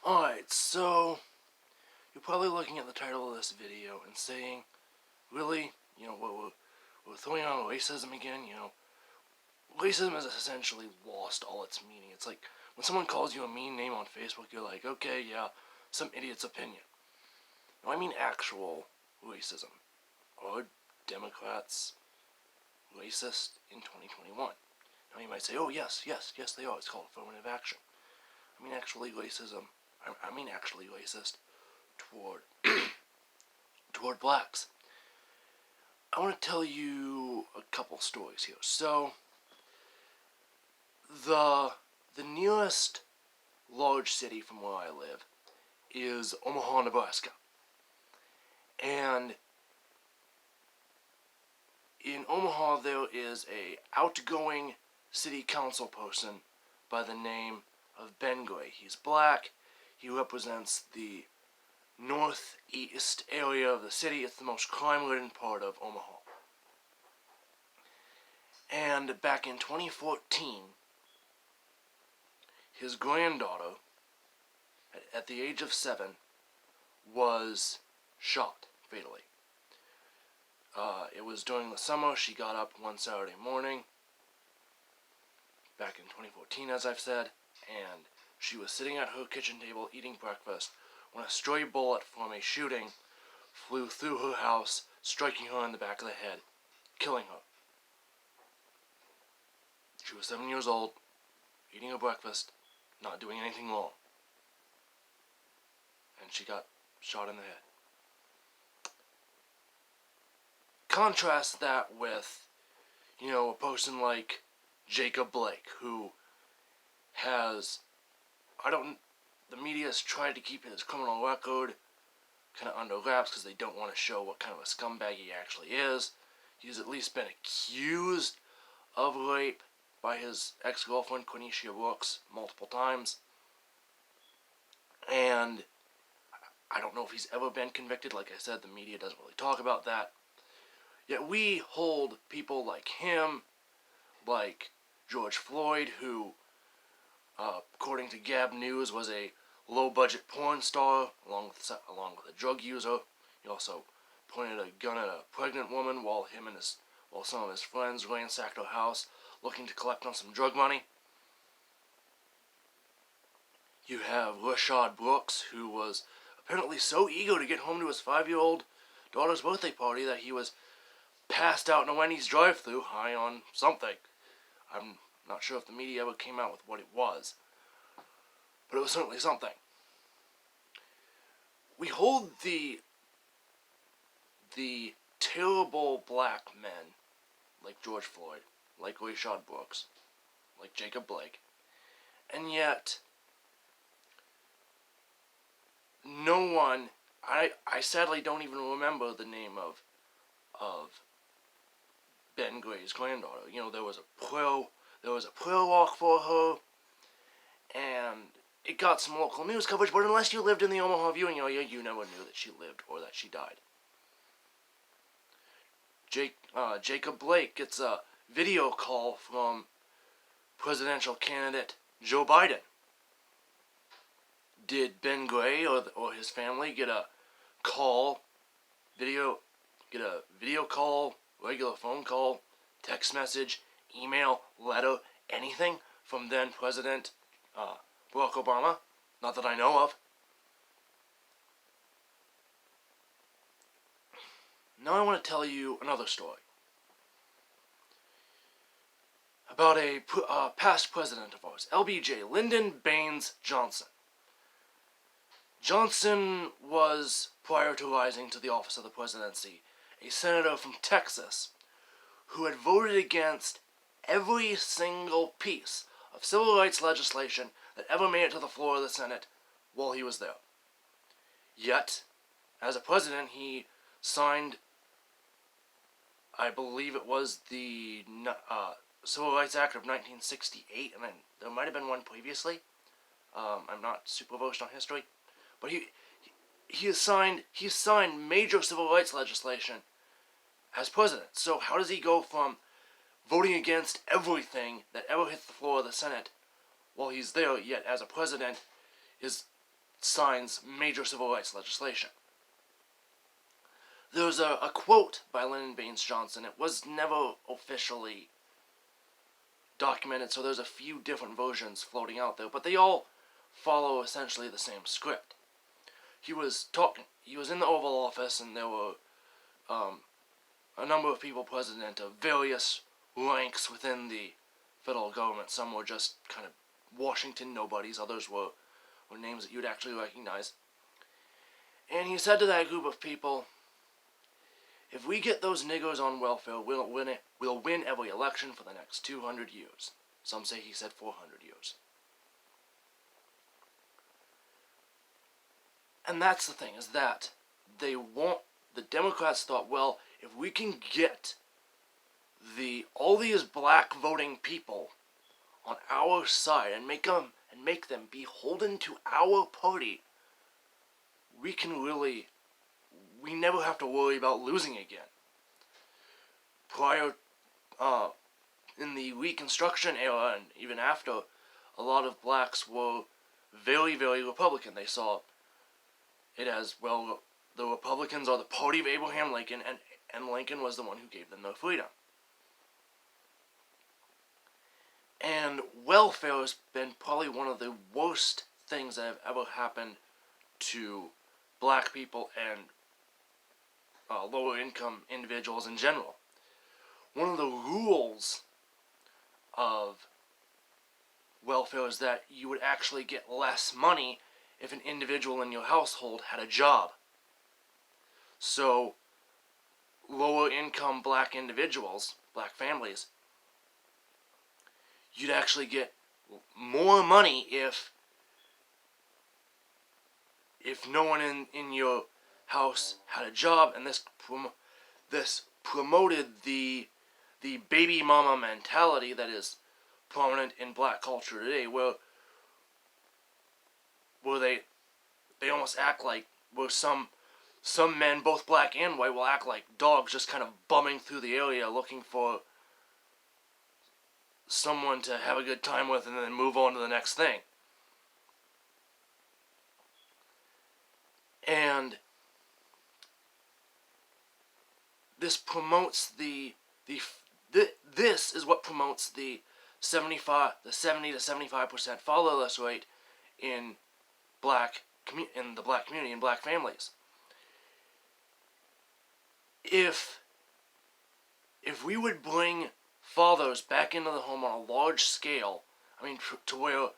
Alright, so you're probably looking at the title of this video and saying, really? We're throwing on racism again? Racism has essentially lost all its meaning. It's like when someone calls you a mean name on Facebook, you're like, okay, yeah, some idiot's opinion. No, I mean actual racism. Are Democrats racist in 2021? Now you might say, oh yes, they are. It's called affirmative action. I mean actually racist toward toward blacks. I want to tell you a couple stories here. So the nearest large city from where I live is Omaha, Nebraska. And in Omaha there is a outgoing city council person by the name of Ben Gray. He's black. He represents the northeast area of the city. It's the most crime-ridden part of Omaha. And back in 2014, his granddaughter, at the age of 7, was shot fatally. It was during the summer. She got up one Saturday morning, back in 2014, as I've said, and she was sitting at her kitchen table eating breakfast when a stray bullet from a shooting flew through her house, striking her in the back of the head, killing her. She was 7 years old, eating her breakfast, not doing anything wrong. And she got shot in the head. Contrast that with, a person like Jacob Blake, who has, the media has tried to keep his criminal record kind of under wraps because they don't want to show what kind of a scumbag he actually is. He's at least been accused of rape by his ex-girlfriend, Quenisha Brooks, multiple times. And I don't know if he's ever been convicted. Like I said, the media doesn't really talk about that. Yet we hold people like him, like George Floyd, who, according to Gab News, was a low-budget porn star, along with a drug user. He also pointed a gun at a pregnant woman while some of his friends ransacked her house looking to collect on some drug money. You have Rashad Brooks, who was apparently so eager to get home to his 5-year-old daughter's birthday party that he was passed out in a Wendy's drive-thru high on something. I'm not sure if the media ever came out with what it was, but it was certainly something. We hold the terrible black men like George Floyd, like Rashad Brooks, like Jacob Blake, and yet no one, I sadly don't even remember the name of Ben Gray's granddaughter. There was a prayer walk for her, and it got some local news coverage, but unless you lived in the Omaha viewing area, you never knew that she lived or that she died. Jacob Blake gets a video call from presidential candidate Joe Biden. Did Ben Gray or his family get a video call, regular phone call, text message, email, letter, anything from then President Barack Obama? Not that I know of. Now I want to tell you another story about a past president of ours, LBJ, Lyndon Baines Johnson. Johnson was, prior to rising to the office of the presidency, a senator from Texas who had voted against every single piece of civil rights legislation that ever made it to the floor of the Senate while he was there. Yet, as a president, he signed, I believe it was the Civil Rights Act of 1968, and then there might have been one previously. I'm not super versed on history, but he signed major civil rights legislation as president. So how does he go from voting against everything that ever hit the floor of the Senate while he's there, yet as a president is signs major civil rights legislation. There's a quote by Lyndon Baines Johnson. It was never officially documented, so there's a few different versions floating out there, but they all follow essentially the same script. He was in the Oval Office, and there were a number of people president of various ranks within the federal government. Some were just kind of Washington nobodies, others were names that you'd actually recognize. And he said to that group of people, if we get those niggers on welfare, we'll win every election for the next 200 years. Some say he said 400 years. And that's the thing, is that the Democrats thought, well, if we can get all these black voting people on our side and make them beholden to our party, we never have to worry about losing again. In the Reconstruction era and even after, a lot of blacks were very, very Republican. They saw it as, well, the Republicans are the party of Abraham Lincoln, and Lincoln was the one who gave them their freedom. And welfare has been probably one of the worst things that have ever happened to black people and lower income individuals in general. One of the rules of welfare is that you would actually get less money if an individual in your household had a job. So, lower income black individuals, black families, you'd actually get more money if no one in your house had a job, and this promoted the baby mama mentality that is prominent in black culture today, where they almost act like, where some men, both black and white, will act like dogs, just kind of bumming through the area looking for someone to have a good time with and then move on to the next thing. And this promotes this is what promotes the 70 to 75% fatherless rate in the black community, in black families. If we would bring fathers back into the home on a large scale, I mean, to where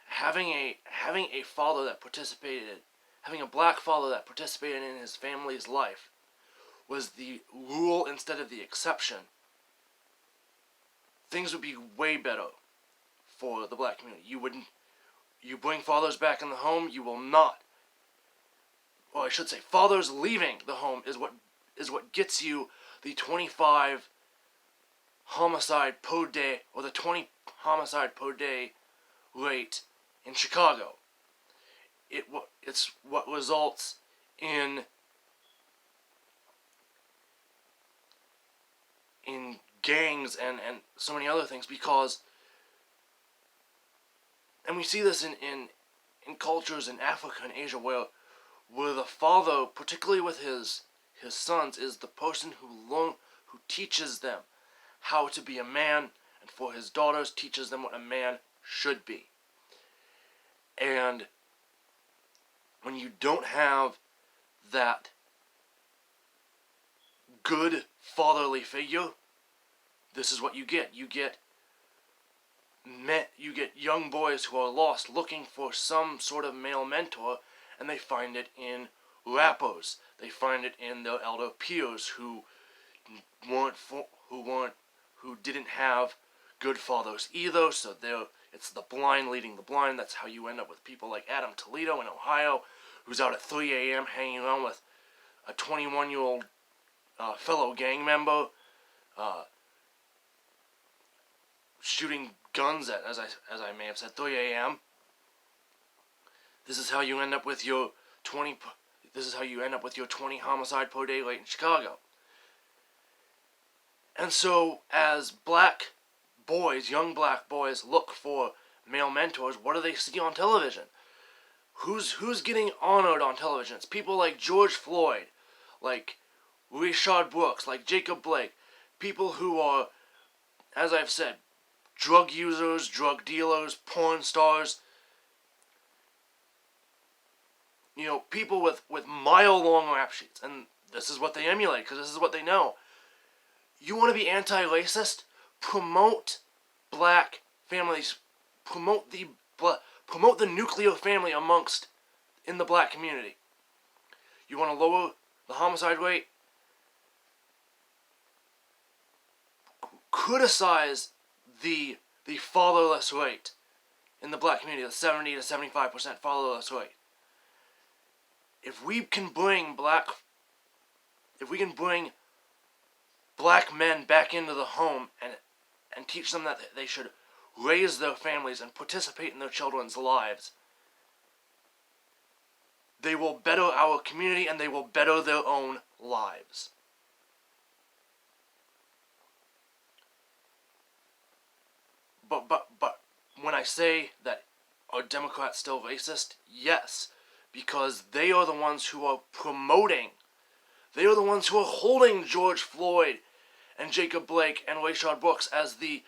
having a father that participated, having a black father that participated in his family's life was the rule instead of the exception, things would be way better for the black community. You bring fathers back in the home, you will not, or I should say, fathers leaving the home is what gets you the 25 homicide per day, or the 20 homicide per day rate in Chicago. It's what results in gangs and so many other things, because, and we see this in cultures in Africa and Asia where the father, particularly with his sons, is the person who teaches them how to be a man, and for his daughters teaches them what a man should be. And when you don't have that good fatherly figure, this is what you get. You get young boys who are lost looking for some sort of male mentor, and they find it in rappers. They find it in their elder peers who didn't have good fathers either. So it's the blind leading the blind. That's how you end up with people like Adam Toledo in Ohio, who's out at 3 a.m. hanging around with a 21-year-old fellow gang member, shooting guns at, as I may have said, 3 a.m. This is how you end up with your 20 homicide per day rate in Chicago. And so, as black boys, young black boys, look for male mentors, what do they see on television? who's getting honored on television? It's people like George Floyd, like Rayshard Brooks, like Jacob Blake, people who are, as I've said, drug users, drug dealers, porn stars. You know, people with mile-long rap sheets, and this is what they emulate because this is what they know. You want to be anti-racist? Promote black families. Promote the nuclear family amongst in the black community. You want to lower the homicide rate? Criticize the fatherless rate in the black community, the 70 to 75% fatherless rate. If we can bring black men back into the home and teach them that they should raise their families and participate in their children's lives, they will better our community and they will better their own lives. But when I say that are Democrats still racist? Yes, because they are the ones who are promoting, they are the ones who are holding George Floyd and Jacob Blake and Rayshard Brooks as the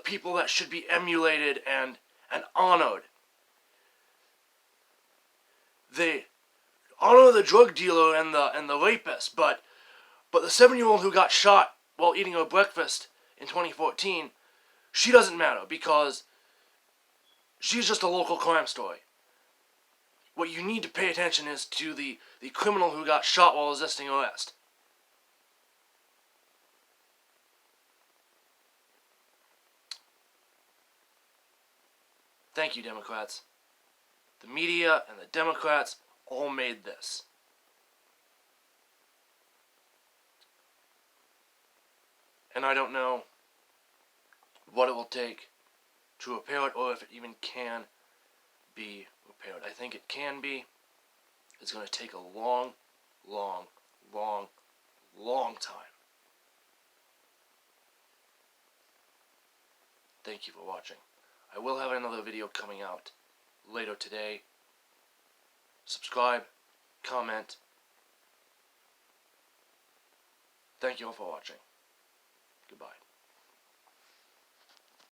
people that should be emulated and honored. They honor the drug dealer and the rapist, but the 7-year-old who got shot while eating her breakfast in 2014, she doesn't matter because she's just a local crime story. What you need to pay attention is to the criminal who got shot while resisting arrest. Thank you, Democrats. The media and the Democrats all made this. And I don't know what it will take to repair it or if it even can be repaired. I think it can be. It's going to take a long, long, long, long time. Thank you for watching. I will have another video coming out later today. Subscribe, comment. Thank you all for watching. Goodbye.